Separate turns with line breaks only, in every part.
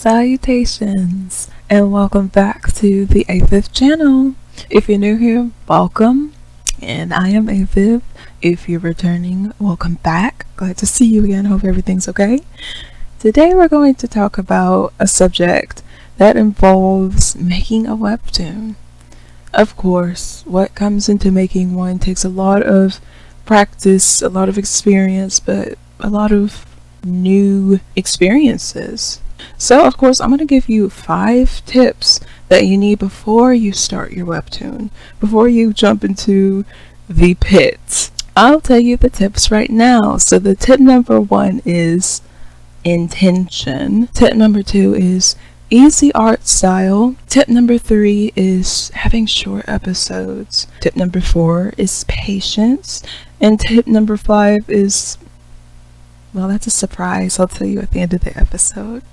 Salutations and welcome back to the Aviv channel. If you're new here, welcome, and I am Aviv. If you're returning, welcome back. Glad to see you again. Hope everything's okay. Today we're going to talk about a subject that involves making a webtoon. Of course, what comes into making one takes a lot of practice, a lot of experience, but a lot of new experiences. So of course I'm going to give you 5 tips that you need before you start your webtoon, before you jump into the pit. I'll tell you the tips right now. So the tip number 1 is intention. Tip number 2 is easy art style. Tip number 3 is having short episodes. Tip number 4 is patience. And tip number 5 is, well, that's a surprise. I'll tell you at the end of the episode.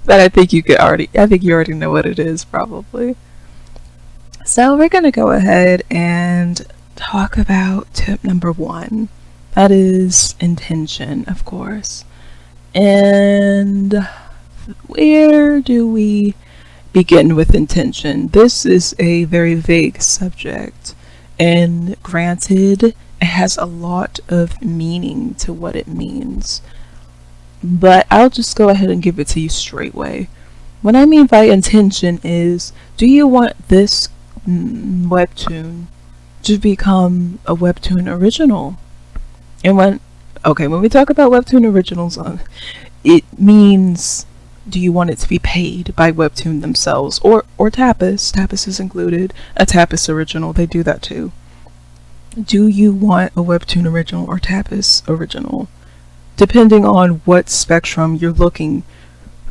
But I think you already know what it is, probably. So we're gonna go ahead and talk about tip number 1. That is intention, of course. And where do we begin with intention? This is a very vague subject, and granted, it has a lot of meaning to what it means, but I'll just go ahead and give it to you straightway. What I mean by intention is, do you want this webtoon to become a webtoon original? And when we talk about webtoon originals, it means, do you want it to be paid by Webtoon themselves or Tapas? Tapas is included. A Tapas original, they do that too. Do you want a Webtoon original or Tapas original? Depending on what spectrum you're looking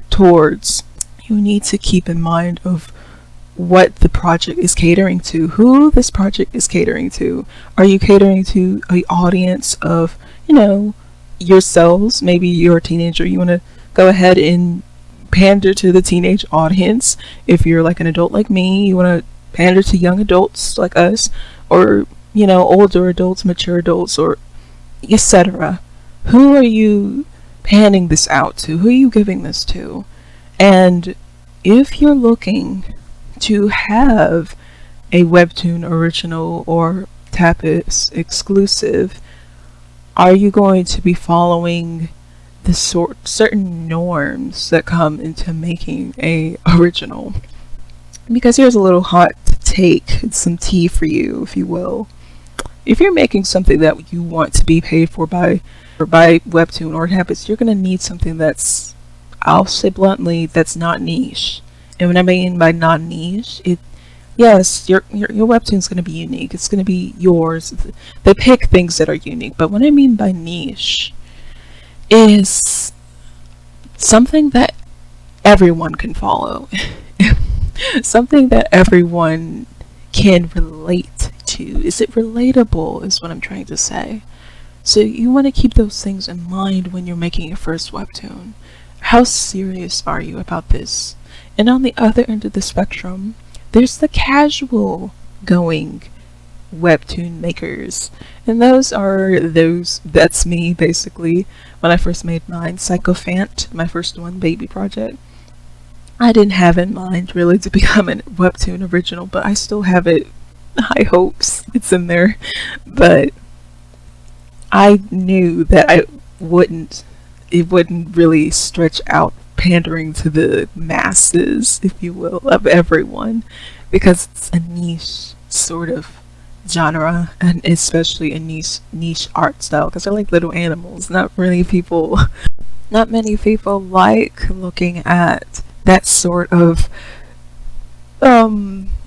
towards, you need to keep in mind of what the project is catering to, who this project is catering to. Are you catering to an audience of, yourselves? Maybe you're a teenager, you want to go ahead and pander to the teenage audience. If you're like an adult like me, you want to pander to young adults like us, or older adults, mature adults, or etc. Who are you panning this out to? Who are you giving this to? And if you're looking to have a Webtoon original or Tapas exclusive, are you going to be following the certain norms that come into making a original? Because here's a little hot take, some tea for you, if you will. If you're making something that you want to be paid for by Webtoon or Tapas, you're going to need something that's, I'll say bluntly, that's not niche. And what I mean by not niche, yes, your Webtoon's going to be unique. It's going to be yours. They pick things that are unique. But what I mean by niche is something that everyone can follow. Something that everyone can relate to. Is it relatable, is what I'm trying to say. So you want to keep those things in mind when you're making your first webtoon. How serious are you about this? And on the other end of the spectrum, there's the casual going webtoon makers. And that's me, basically. When I first made mine, Psychophant, my first one, baby project, I didn't have in mind really to become a webtoon original, but I still have it, high hopes, it's in there. But I knew that it wouldn't really stretch out pandering to the masses, if you will, of everyone, because it's a niche sort of genre, and especially a niche art style, because they're like little animals. Not many people like looking at that sort of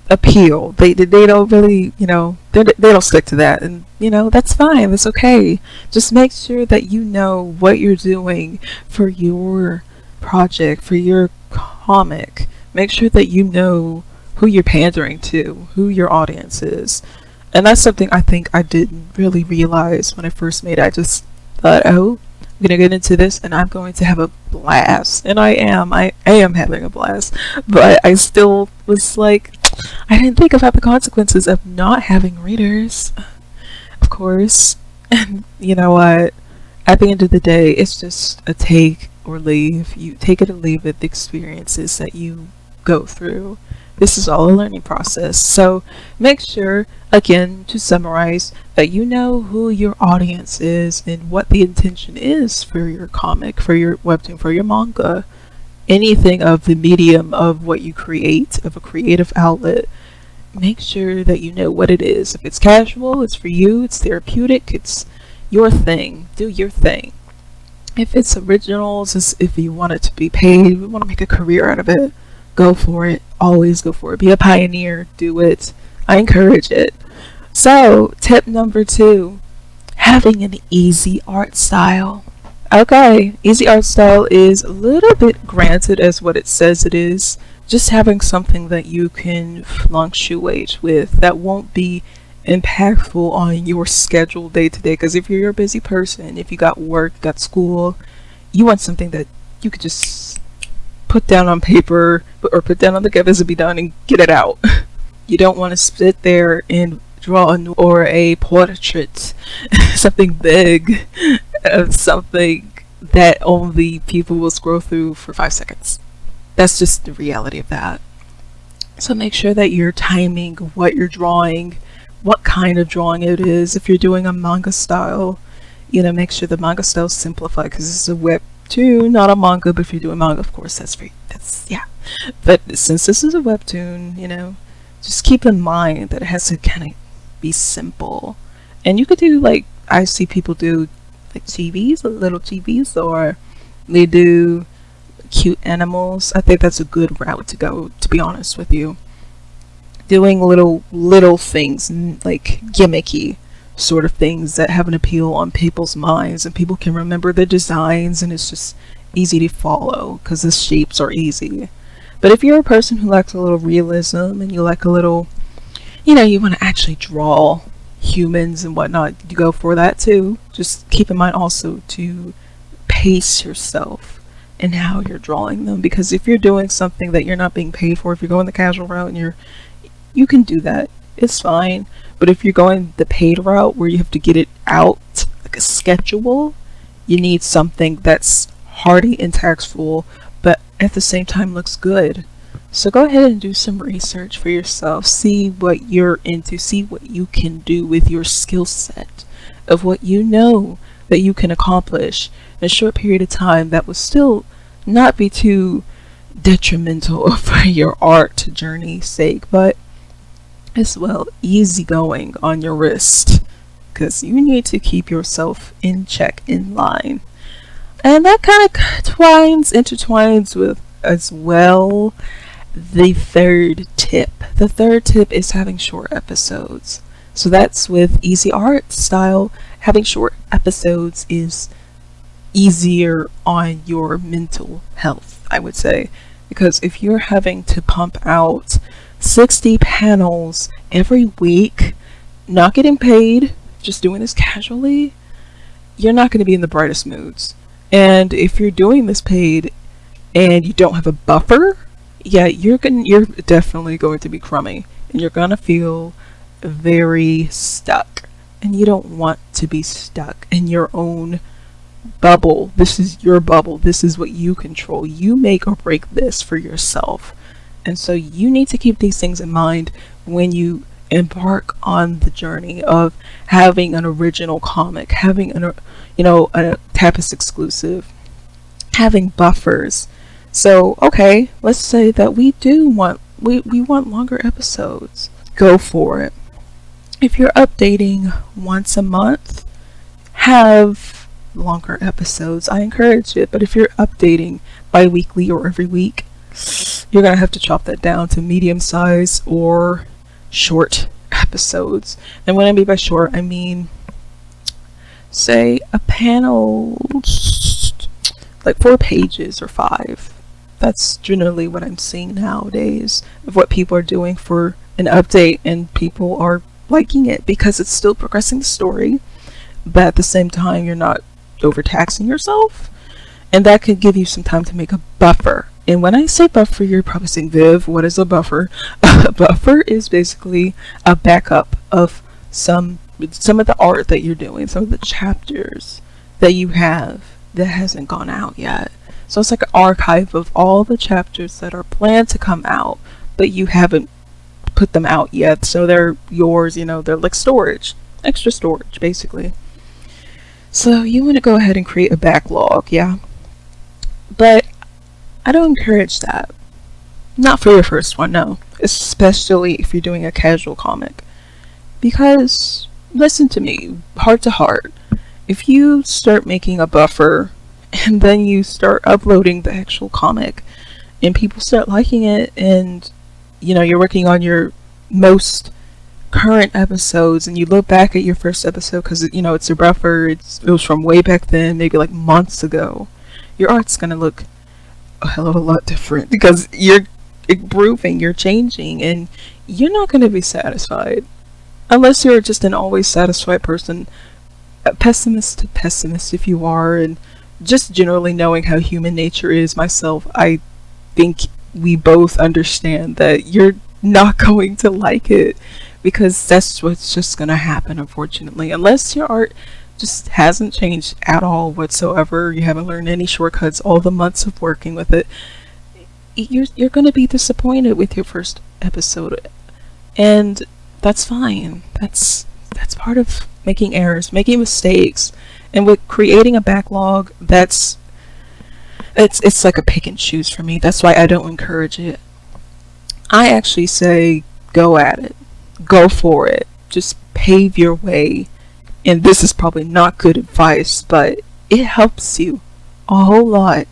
appeal. They don't really, they don't stick to that, and that's fine, that's okay. Just make sure that you know what you're doing for your project, for your comic. Make sure that you know who you're pandering to, who your audience is. And that's something I think I didn't really realize when I first made it. I just thought, oh, I'm gonna get into this and I'm going to have a blast. And I am having a blast. But I still was like, I didn't think about the consequences of not having readers. Of course. And you know what? At the end of the day, it's just a take or leave. You take it or leave it, the experiences that you go through. This is all a learning process. So make sure, again, to summarize, that you know who your audience is and what the intention is for your comic, for your webtoon, for your manga, anything of the medium of what you create, of a creative outlet. Make sure that you know what it is. If it's casual, it's for you, it's therapeutic, it's your thing. Do your thing. If it's originals, if you want it to be paid, you want to make a career out of it, go for it. Always go for it. Be a pioneer. Do it. I encourage it. So, tip number 2, having an easy art style. Okay, easy art style is a little bit granted as what it says it is. Just having something that you can fluctuate with, that won't be impactful on your schedule day to day. Because if you're a busy person, if you got work, got school, you want something that you could just put down on paper or put down on the canvas and be done and get it out. You don't want to sit there and draw a portrait, something big, of something that only people will scroll through for 5 seconds. That's just the reality of that. So make sure that you're timing what you're drawing, what kind of drawing it is. If you're doing a manga style, make sure the manga style is simplified, because this is a webtoon, not a manga. But if you're doing manga, of course, that's free. Yeah. But since this is a webtoon, just keep in mind that it has to kind of be simple. And you could do, like, I see people do like chibis, little chibis, or they do cute animals. I think that's a good route to go, to be honest with you. Doing little things, like gimmicky sort of things that have an appeal on people's minds, and people can remember the designs, and it's just easy to follow because the shapes are easy. But if you're a person who likes a little realism, and you like a little, you want to actually draw humans and whatnot, you go for that too. Just keep in mind also to pace yourself in how you're drawing them, because if you're doing something that you're not being paid for, if you're going the casual route, and you can do that, it's fine. But if you're going the paid route where you have to get it out like a schedule, you need something that's hearty and tactful, but at the same time looks good. So go ahead and do some research for yourself. See what you're into. See what you can do with your skill set of what you know that you can accomplish in a short period of time that will still not be too detrimental for your art journey's sake, but as well easygoing on your wrist, because you need to keep yourself in check, in line. And that kind of intertwines with as well the third tip. The third tip is having short episodes. So that's with easy art style. Having short episodes is easier on your mental health, I would say, because if you're having to pump out 60 panels every week, not getting paid, just doing this casually, you're not going to be in the brightest moods. And if you're doing this paid and you don't have a buffer, you're definitely going to be crummy, and you're going to feel very stuck. And you don't want to be stuck in your own bubble. This is your bubble. This is what you control. You make or break this for yourself. And so you need to keep these things in mind when you embark on the journey of having an original comic, having a Tapestry exclusive, having buffers. So, okay, let's say that we want longer episodes. Go for it. If you're updating once a month, have longer episodes. I encourage it. But if you're updating bi-weekly or every week, you're going to have to chop that down to medium size or short episodes. And when I mean by short, I mean, say, a panel like 4 pages or 5. That's generally what I'm seeing nowadays of what people are doing for an update, and people are liking it because it's still progressing the story, but at the same time you're not overtaxing yourself, and that could give you some time to make a buffer. And when I say buffer, you're probably saying, Viv, what is a buffer? A buffer is basically a backup of some of the art that you're doing, some of the chapters that you have that hasn't gone out yet. So it's like an archive of all the chapters that are planned to come out, but you haven't put them out yet, so they're yours, they're like storage, extra storage, basically. So you want to go ahead and create a backlog, yeah? But I don't encourage that. Not for your first one, no. Especially if you're doing a casual comic. Because, listen to me, heart to heart, if you start making a buffer and then you start uploading the actual comic and people start liking it, and you're working on your most current episodes and you look back at your first episode because it's a buffer, it was from way back then, maybe like months ago, your art's gonna look a hell of a lot different because you're improving, you're changing, and you're not gonna be satisfied unless you're just an always satisfied person. A pessimist to pessimist if you are, and just generally knowing how human nature is myself, I think we both understand that you're not going to like it, because that's what's just gonna happen, unfortunately, unless your art just hasn't changed at all whatsoever, you haven't learned any shortcuts, all the months of working with it, you're gonna be disappointed with your first episode, and that's fine. That's part of making errors, making mistakes, and with creating a backlog, it's like a pick and choose for me. That's why I don't encourage it. I actually say go at it, go for it, just pave your way. And this is probably not good advice, but it helps you a whole lot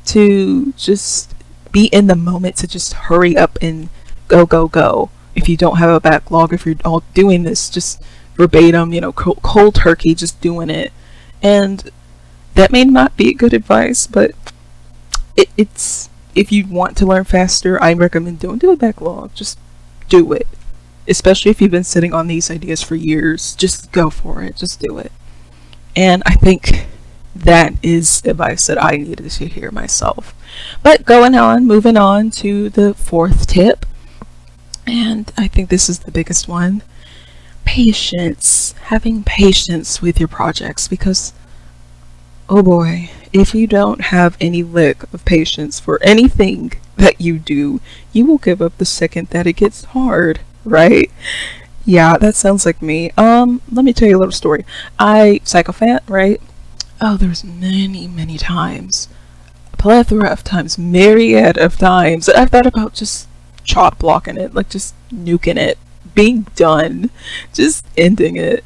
to just be in the moment, to just hurry up and go. If you don't have a backlog, if you're all doing this just verbatim, cold turkey, just doing it. And that may not be good advice, but it's, if you want to learn faster, I recommend don't do a backlog, just do it. Especially if you've been sitting on these ideas for years, just go for it, just do it. And I think that is advice that I needed to hear myself. But moving on to the fourth tip, and I think this is the biggest one: patience. Having patience with your projects, because oh boy, if you don't have any lick of patience for anything that you do, you will give up the second that it gets hard, right? Yeah, that sounds like me. Let me tell you a little story. Psychophant, right? Oh, there's many times, a plethora of times, myriad of times that I thought about just chop blocking it, like just nuking it, being done, just ending it.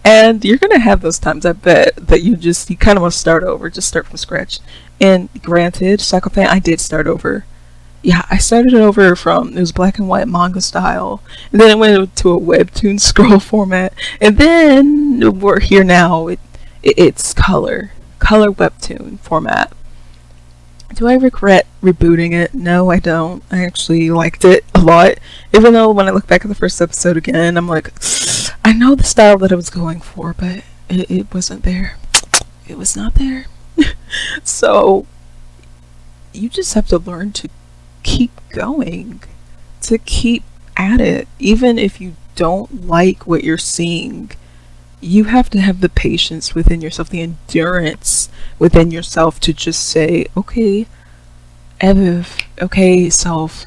And you're gonna have those times, I bet, that you kind of want to start over, just start from scratch. And granted, Psychophant, I did start over. Yeah, I started it over from, it was black and white manga style, and then it went to a Webtoon scroll format, and then we're here now, it's color Webtoon format. Do I regret rebooting it? No, I don't. I actually liked it a lot, even though when I look back at the first episode again, I'm like, I know the style that I was going for, but it wasn't there. It was not there. So you just have to learn to keep going, to keep at it. Even if you don't like what you're seeing, you have to have the patience within yourself, the endurance within yourself to just say, okay, Eviv, okay, self,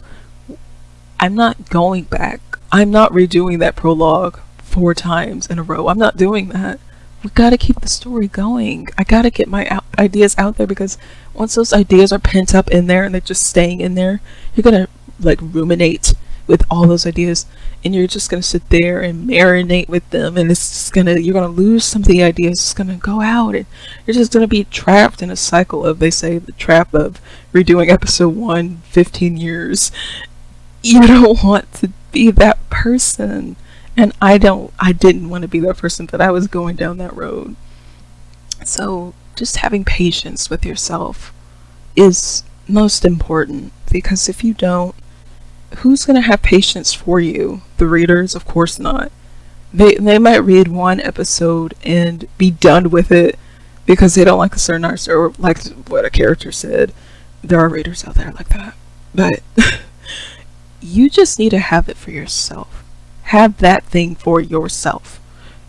I'm not going back. I'm not redoing that prologue 4 times in a row. I'm not doing that. We gotta keep the story going. I gotta get my ideas out there, because once those ideas are pent up in there and they're just staying in there, you're gonna like ruminate with all those ideas, and you're just gonna sit there and marinate with them, and it's just you're gonna lose some of the ideas. It's gonna go out, and you're just gonna be trapped in a cycle of, they say, the trap of redoing episode 1 15 years. You don't want to be that person, and I didn't want to be that person, that I was going down that road. So just having patience with yourself is most important, because if you don't, who's going to have patience for you? The readers? Of course not. They might read 1 episode and be done with it because they don't like a certain artist or like what a character said. There are readers out there like that. But you just need to have it for yourself. Have that thing for yourself.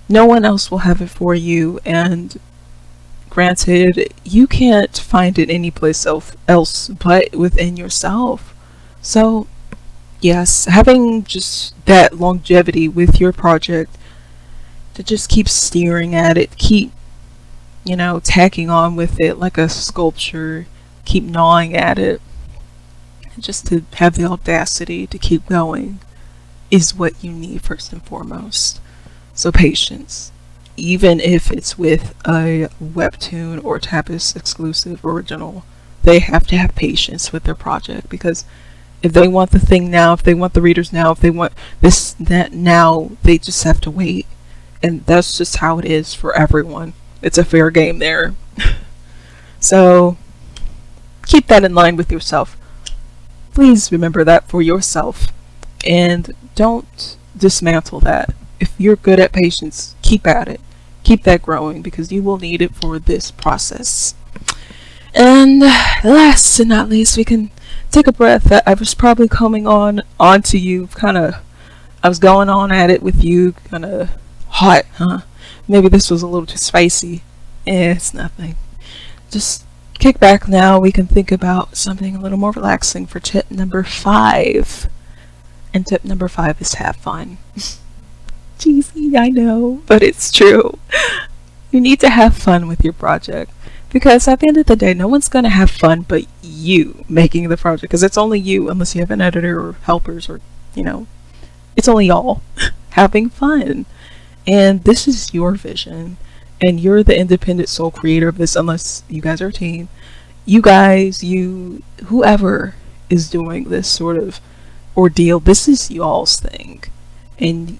No one else will have it for you, and granted, you can't find it anyplace else but within yourself. So yes, having just that longevity with your project, to just keep staring at it, keep, tacking on with it like a sculpture, keep gnawing at it, just to have the audacity to keep going is what you need first and foremost. So patience. Even if it's with a Webtoon or Tapas exclusive original, they have to have patience with their project, because if they want the thing now, if they want the readers now, if they want this, that now, they just have to wait. And that's just how it is for everyone. It's a fair game there. So keep that in line with yourself. Please remember that for yourself. And don't dismantle that. If you're good at patience, keep at it. Keep that growing, because you will need it for this process. And last and not least, we can take a breath. I was probably coming onto you, I was going on at it with you, kind of hot, huh? Maybe this was a little too spicy. It's nothing. Just kick back now. We can think about something a little more relaxing for tip number 5. And tip number 5 is have fun. Cheesy, I know, but it's true. You need to have fun with your project, because at the end of the day, no one's going to have fun but you making the project, because it's only you, unless you have an editor or helpers, or it's only y'all having fun. And this is your vision, and you're the independent sole creator of this, unless you guys are a team. You guys, whoever is doing this sort of ordeal, this is y'all's thing, and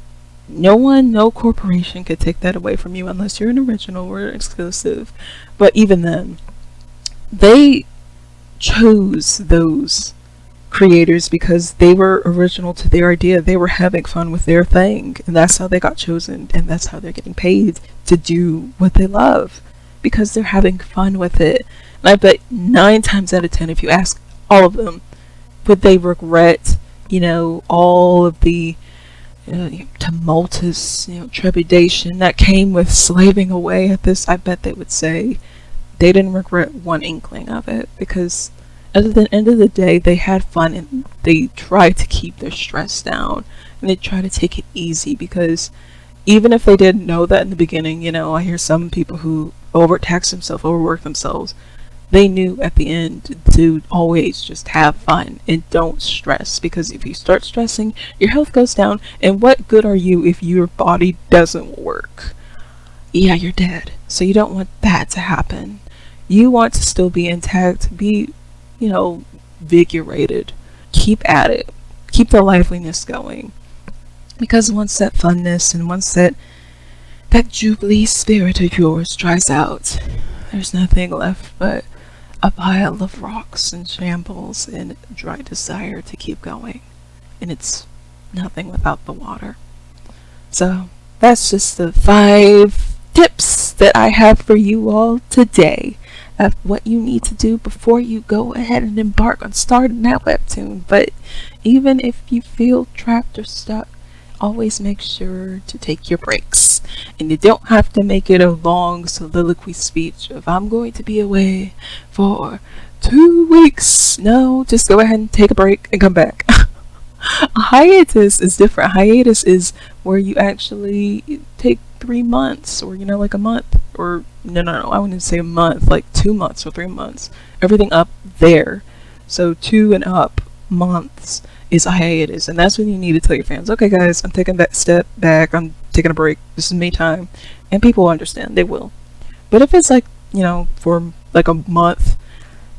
no corporation could take that away from you, unless you're an original or exclusive. But even then, they chose those creators because they were original to their idea. They were having fun with their thing, and that's how they got chosen, and that's how they're getting paid to do what they love, because they're having fun with it. And I bet 9 times out of 10, if you ask all of them, would they regret all of the tumultuous trepidation that came with slaving away at this? I bet they would say they didn't regret one inkling of it, because at the end of the day, they had fun, and they tried to keep their stress down, and they tried to take it easy, because even if they didn't know that in the beginning, I hear some people who overtax themselves, overwork themselves. They knew at the end to always just have fun and don't stress, because if you start stressing, your health goes down, and what good are you if your body doesn't work? Yeah, you're dead. So you don't want that to happen. You want to still be intact, be vigorated. Keep at it. Keep the liveliness going, because once that funness and once that jubilee spirit of yours dries out, there's nothing left but a pile of rocks and shambles and dry desire to keep going, and it's nothing without the water. So that's just the 5 tips that I have for you all today of what you need to do before you go ahead and embark on starting that webtoon. But even if you feel trapped or stuck, always make sure to take your breaks. And you don't have to make it a long soliloquy speech of I'm going to be away for 2 weeks. No, just go ahead and take a break and come back. A hiatus is different. Hiatus is where you actually take 3 months, or like a month, or no, I wouldn't say a month, like 2 months or 3 months. Everything up there. So 2 and up months is a hiatus, and that's when you need to tell your fans, okay guys, I'm taking that step back, I'm taking a break, this is me time, and people will understand, they will. But if it's like, for like a month,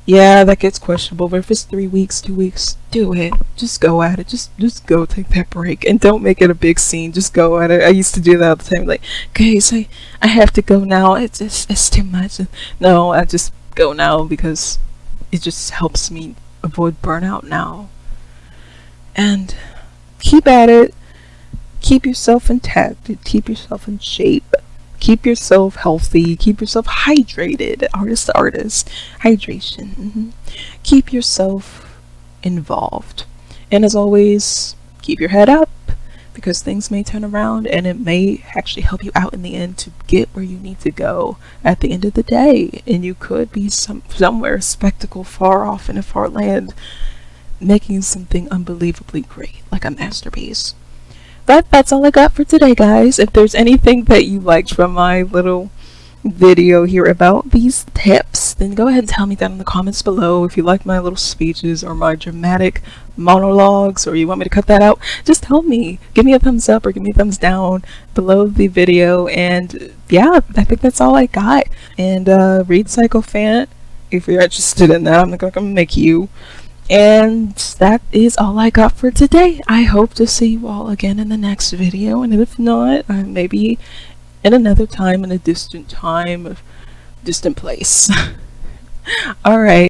yeah, that gets questionable. But if it's 3 weeks, 2 weeks, do it. Just go at it. Just go take that break, and don't make it a big scene. Just go at it. I used to do that all the time. Like, guys, I have to go now. It's too much. No, I just go now because it just helps me avoid burnout now. And keep at it. Keep yourself intact. Keep yourself in shape. Keep yourself healthy. Keep yourself hydrated. Artist. Hydration. Keep yourself involved. And as always, keep your head up. because things may turn around and it may actually help you out in the end to get where you need to go at the end of the day. And you could be somewhere spectacle far off in a far land, making something unbelievably great, like a masterpiece. But that's all I got for today, guys. If there's anything that you liked from my little video here about these tips, then go ahead and tell me down in the comments below. If you like my little speeches or my dramatic monologues, or you want me to cut that out, just tell me. Give me a thumbs up or give me a thumbs down below the video. And yeah, I think that's all I got. And read Psychophant if you're interested in that. I'm not gonna make you. And that is all I got for today. I hope to see you all again in the next video, and if not, maybe in another time, in a distant time, distant place. Alright.